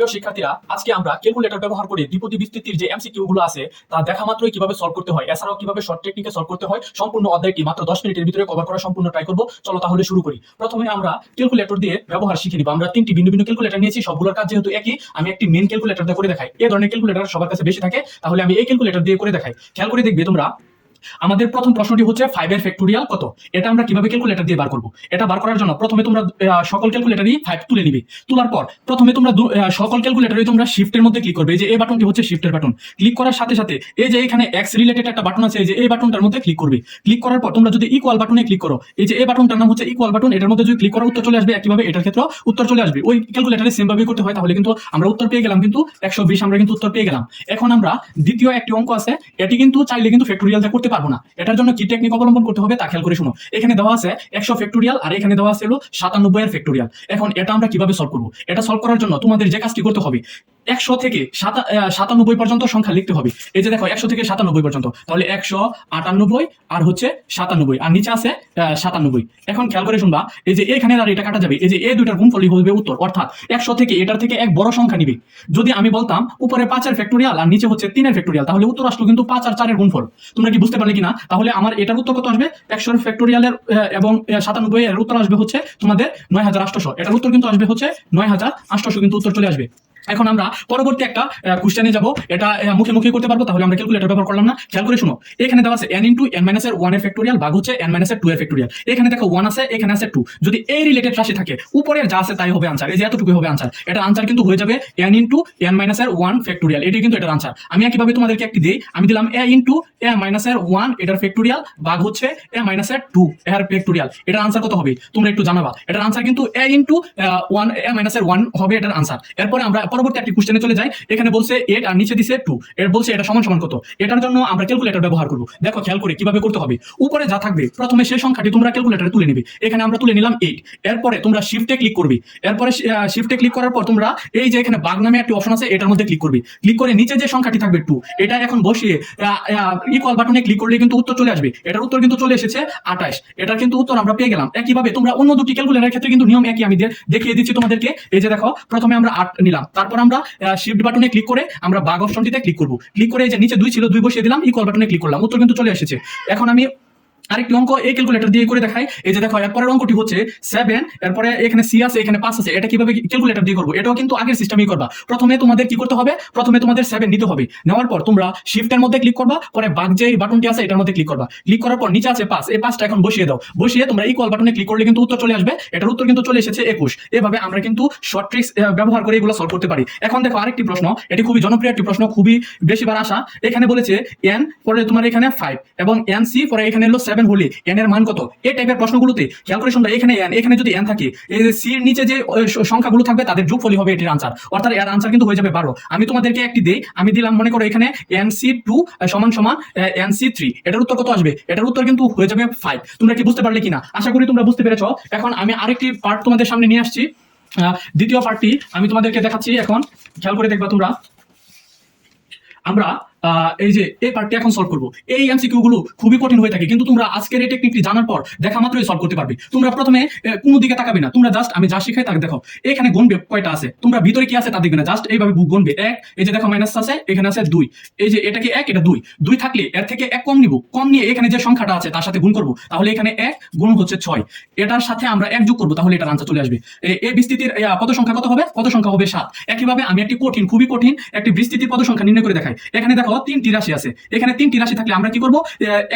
প্রিয় শিক্ষার্থীরা, আজকে আমরা ক্যালকুলেটর ব্যবহার করে দ্বিপদী বিস্তৃতির যে এমসিকিউ গুলো আছে তা দেখা মাত্রই কিভাবে সলভ করতে হয়, এছাড়াও কিভাবে শর্ট টেকনিকে সলভ করতে হয়, সম্পূর্ণ অধ্যায়টি মাত্র 10 মিনিটের ভিতরে কভার করা সম্পূর্ণ ট্রাই করব। চলো তাহলে শুরু করি। প্রথমে আমরা ক্যালকুলেটর দিয়ে ব্যবহার শিখে নিব। আমরা তিনটি ভিন্ন ভিন্ন ক্যালকুলেটর নিয়েছি, সবগুলোর কাজ যেহেতু একই, আমি একটি মেন ক্যালকুলেটর দিয়ে করে দেখাই। এই ধরনের ক্যালকুলেটর সবার কাছে বেশি থাকে, তাহলে আমি এই ক্যালকুলেটর দিয়ে করে দেখাই। খেয়াল করে দেখবে তোমরা, আমাদের প্রথম প্রশ্নটি হচ্ছে 5 এর ফ্যাক্টোরিয়াল কত। এটা আমরা কিভাবে ক্যালকুলেটর দিয়ে বার করব? এটা বার করার জন্য প্রথমে তোমরা সকল ক্যালকুলেটরই 5 তুলে নিবে। তোলার পর প্রথমে তোমরা সকল ক্যালকুলেটরই তোমরা শিফটের মধ্যে ক্লিক করবে। এই যে এই বাটনটি হচ্ছে শিফটের বাটন। ক্লিক করার সাথে সাথে এই যে এখানে এক্স রিলেটেড একটা বাটন আছে, এই যে এই বাটনটার মধ্যে ক্লিক করবে। ক্লিক করার পর তোমরা যদি ইকুয়াল বাটনে ক্লিক করো, এই যে এই বাটনটার নাম হচ্ছে ইকুয়াল বাটন, এটার মধ্যে যদি ক্লিক করো উত্তর চলে আসবে। একইভাবে এটার ক্ষেত্রেও উত্তর চলে আসবে। ওই ক্যালকুলেটরে সেম ভাবে করতে হয়, তাহলে কিন্তু আমরা উত্তর পেয়ে গেলাম, কিন্তু 120 আমরা কিন্তু উত্তর পেয়ে গেলাম। এখন আমরা দ্বিতীয় একটি অঙ্ক আছে, এটি কিন্তু চাইলে কিন্তু ফ্যাক্টোরিয়াল দিয়ে করতে পারবো না। এটার জন্য কি টেকনিক অবলম্বন করতে হবে তা খেয়াল করে শুনো। এখানে দেওয়া আছে 100 ফ্যাক্টোরিয়াল আর এখানে দেওয়া আছে 97 এর ফ্যাক্টোরিয়াল। এখন এটা আমরা কিভাবে সলভ করব? এটা সলভ করার জন্য তোমাদের যে কাজটি করতে হবে, 100 থেকে 97 পর্যন্ত সংখ্যা লিখতে হবে। এই যে দেখো 100 থেকে 97 পর্যন্ত, তাহলে 198 আর হচ্ছে 97 আর নিচে আছে 97। এখন খেয়াল করে শুনবা, এই যে এখানে আর এটা কাটা যাবে, এই যে এই দুইটার গুণফলই হবে উত্তর। অর্থাৎ 100 থেকে এটার থেকে এক বড় সংখ্যা নিবে। যদি আমি বলতাম উপরে 5 এর ফ্যাক্টোরিয়াল আর নিচে হচ্ছে 3 এর ফ্যাক্টোরিয়াল, তাহলে উত্তর আসলো কিন্তু 5 আর 4 এর গুণফল। তোমরা কি বুঝতে পারলে কিনা? তাহলে আমার এটার উত্তর কত আসবে? 100 এর ফ্যাক্টোরিয়ালের এবং 97 এর উত্তর আসবে হচ্ছে তোমাদের 9800। এটার উত্তর কিন্তু আসবে হচ্ছে 9800, কিন্তু উত্তর চলে আসবে। এখন আমরা পরবর্তী একটা কোশ্চেনে যাব। এটা মুখে মুখে করতে পারবো, তাহলে আমরা ক্যালকুলেটর ব্যবহার করলাম না। খেয়াল করে শুনো, এখানে দেওয়া আছে n ইনটু n মাইনাস এর 1 এর ফ্যাক্টোরিয়াল ভাগ হচ্ছে n মাইনাস এর 2 এর ফ্যাক্টোরিয়াল। এখানে দেখো 1 আছে, এখানে আছে 2। যদি এই রিলেটেড রাশি থাকে, উপরের যা আছে তাই হবে আনসার। এই যে এতটুকু হবে আনসার। এটা আনসার কিন্তু হয়ে যাবে n ইনটু n মাইনাস এর 1 ফ্যাক্টোরিয়াল। এটাই কিন্তু এটার আনসার। আমি একইভাবে তোমাদেরকে একটি দেই, আমি দিলাম a ইনটু a মাইনাস এর 1 এটার ফ্যাক্টোরিয়াল ভাগ হচ্ছে a মাইনাস এর 2 এর ফ্যাক্টোরিয়াল। এটার আনসার কত হবে তোমরা একটু জানাবা। এটার আনসার কিন্তু a ইনটু 1 a মাইনাস এর 1 হবে এটার আনসার। এরপরে আমরা পরবর্তী একটি কোশ্চেনে চলে যাই। এখানে বলছে 8 আর নিচে দিছে 2, এর বলছে এটা সমান সমান কত। এটার জন্য আমরা ক্যালকুলেটর ব্যবহার করব। দেখো খেয়াল করে কিভাবে করতে হবে। উপরে যা থাকবে প্রথমে সেই সংখ্যাটি তোমরা ক্যালকুলেটরে তুলে নিবে। এখানে আমরা তুলে নিলাম 8। এরপরে তোমরা শিফটে ক্লিক করবে। এরপরে শিফটে ক্লিক করার পর তোমরা এই যে এখানে ভাগ নামে একটি অপশন আছে, এটার মধ্যে ক্লিক করবে। ক্লিক করে নিচে যে সংখ্যাটি থাকবে 2, এটা এখন বসিয়ে ইকুয়াল বাটনে ক্লিক করলে কিন্তু উত্তর চলে আসবে। এটার উত্তর কিন্তু চলে এসেছে 28। এটার কিন্তু উত্তর আমরা পেয়ে গেলাম। একইভাবে তোমরা অন্য দুটি ক্যালকুলেটরের ক্ষেত্রে কিন্তু নিয়ম একই, আমি দেখিয়ে দিচ্ছি তোমাদেরকে। এই যে দেখো, প্রথমে আমরা 8 নিলাম, তারপর আমরা শিফট বাটনে ক্লিক করে আমরা ভাগ অপশনটিতে ক্লিক করব। ক্লিক করে এই যে নিচে 2 ছিল, 2 বসিয়ে দিলাম, ইকুয়াল বাটনে ক্লিক করলাম, উত্তর কিন্তু চলে এসেছে। এখন আমি আরেকটি অঙ্ক এই ক্যালকুলেটর দিয়ে করে দেখাই। এই যে দেখো, এরপরের অঙ্কটি হচ্ছে 7, এরপরে এখানে সি আছে, এখানে 5 আছে। এটা কিভাবে ক্যালকুলেটর দিয়ে করবো? এটাও কিন্তু আগের সিস্টেমেই করবা। প্রথমে তোমাদের কি করতে হবে? প্রথমে তোমাদের 7 নিতে হবে। নেওয়ার পর তোমরা শিফটের মধ্যে ক্লিক করবা, পরে ভাগ যে বাটনটি আছে এটার মধ্যে ক্লিক করবা। ক্লিক করার পর নিচে আছে 5, এই 5টা এখন বসিয়ে দাও। বসিয়ে তোমরা ইকুয়াল বাটনে ক্লিক করলে কিন্তু উত্তর চলে আসবে। এটার উত্তর কিন্তু চলে এসেছে 21। এভাবে আমরা কিন্তু শর্ট ট্রিক্স ব্যবহার করে এগুলো সলভ করতে পারি। এখন দেখো আরেকটি প্রশ্ন, এটি খুবই জনপ্রিয় একটি প্রশ্ন, খুবই বেশিবার আসা। এখানে বলেছে n পরে তোমার এখানে 5 এবং n c পরে এখানে হলো 7 হলে n এর মান কত? এই টাইপের প্রশ্নগুলোতে খেয়াল করে শুনবা, এখানে n, এখানে যদি n থাকে, এই যে c এর নিচে যে সংখ্যাগুলো থাকবে তাদের যোগফলই হবে এটির আনসার। অর্থাৎ এর আনসার কিন্তু হয়ে যাবে 12। আমি তোমাদেরকে একটি দেই, আমি দিলাম মনে করো এখানে nc2 সমান সমান nc3। এটার উত্তর কত আসবে? এটার উত্তর কিন্তু হয়ে যাবে 5। তোমরা কি বুঝতে পারলে কিনা? আশা করি তোমরা বুঝতে পেরেছো। এখন আমি আরেকটি পার্ট তোমাদের সামনে নিয়ে আসছি। দ্বিতীয় পার্টটি আমি তোমাদেরকে দেখাচ্ছি। এখন খেয়াল করে দেখবা তোমরা, আমরা এই যে এই পার্টটি এখন সলভ করব। এই এমসিকিউ গুলো খুবই কঠিন হয়ে থাকে, কিন্তু তোমরা আজকের এই টেকনিকটি জানার পর দেখা মাত্রই সলভ করতে পারবে। তোমরা প্রথমে কোনো দিকে তাকাবে না, তোমরা জাস্ট আমি যা শিখাই তাকে দেখো। এখানে গুণবে কয়টা আছে, তোমরা ভিতরে কি আছে তা দেখবে না, জাস্ট এইভাবে গুণবে। 1, এই যে দেখো মাইনাস আছে, এখানে আছে 2, এই যে এটা কি 1, এটা 2। 2 থাকলে এর থেকে 1 কম নিব, কম নিয়ে এখানে যে সংখ্যাটা আছে তার সাথে গুণ করব। তাহলে এখানে 1 গুণ হচ্ছে 6, এটার সাথে আমরা 1 যোগ করব, তাহলে এটার আনসার চলে আসবে। এই বিস্তৃতির পদ সংখ্যা কত হবে? পদ সংখ্যা হবে 7। একইভাবে আমি একটি কঠিন, খুবই কঠিন একটি বিস্তৃতির পদ সংখ্যা নির্ণয় করে দেখাই। এখানে দেখো 3টি রাশি আছে। এখানে 3টি রাশি থাকলে আমরা কি করব?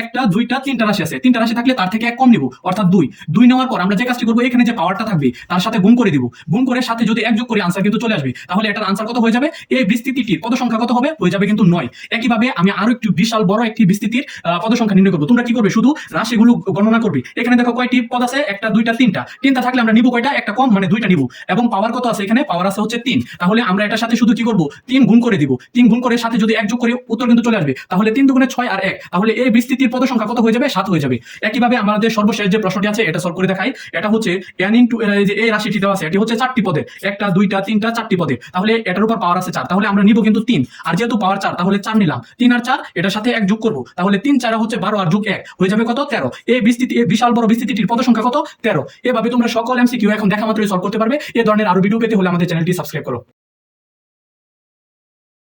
1টা 2টা 3টা রাশি আছে, 3টা রাশি থাকলে তার থেকে 1 কম নিব, অর্থাৎ 2 নেওয়ার পর আমরা যে কাজটি করব, এখানে যে পাওয়ারটা থাকবে তার সাথে গুণ করে দিব। গুণ করে সাথে যদি 1 যোগ করি আনসার কিন্তু চলে আসবে। তাহলে এটার আনসার কত হয়ে যাবে? এই বিস্তৃতিটির পদ সংখ্যা কত হবে? হয়ে যাবে কিন্তু 9। একইভাবে আমি আরো একটু বিশাল বড় একটি বিস্তৃতির পদ সংখ্যা নির্ণয় করব। তোমরা কি করবে? শুধু রাশিগুলো গণনা করবে। এখানে দেখো কয়টি পদ আছে? 1টা 2টা 3টা। 3টা থাকলে আমরা নিব কয়টা? একটা কম, মানে 2টা নিব। এবং পাওয়ার কত আছে? এখানে পাওয়ার আছে হচ্ছে 3। তাহলে আমরা এটার সাথে শুধু কি করব? 3 গুণ করে দিব। 3 গুণ করে সাথে যদি 1 যোগ করি উত্তর কিন্তু চলে আসবে। তাহলে 3 দুগুণে 6 আর 1, তাহলে এই বিস্তৃতির পদ সংখ্যা কত হয়ে যাবে? 7 হয়ে যাবে। একইভাবে আমাদের সর্বশেষ যে প্রশ্নটি আছে এটা সলভ করে দেখাই। এটা হচ্ছে n ইনটু যে এই রাশিটি দেওয়া আছে, এটি হচ্ছে 4টি পদে, 1টা 2টা 3টা 4টি পদে। তাহলে এটার উপর পাওয়ার আছে 4, তাহলে আমরা নিব কিন্তু 3। আর যেহেতু পাওয়ার 4, তাহলে 4 নিলাম। 3 আর 4 এটার সাথে 1 যোগ করব, তাহলে 3 4 হচ্ছে 12 আর যোগ 1 হয়ে যাবে কত? 13। এই বিস্তৃতি, এই বিশাল বড় বিস্তৃতিটির পদ সংখ্যা কত? 13। এভাবে তোমরা সকল এমসিকিউ এখন দেখা মাত্রই সলভ করতে পারবে। এই ধরনের আরো ভিডিও পেতে হলে আমাদের চ্যানেলটি সাবস্ক্রাইব করো।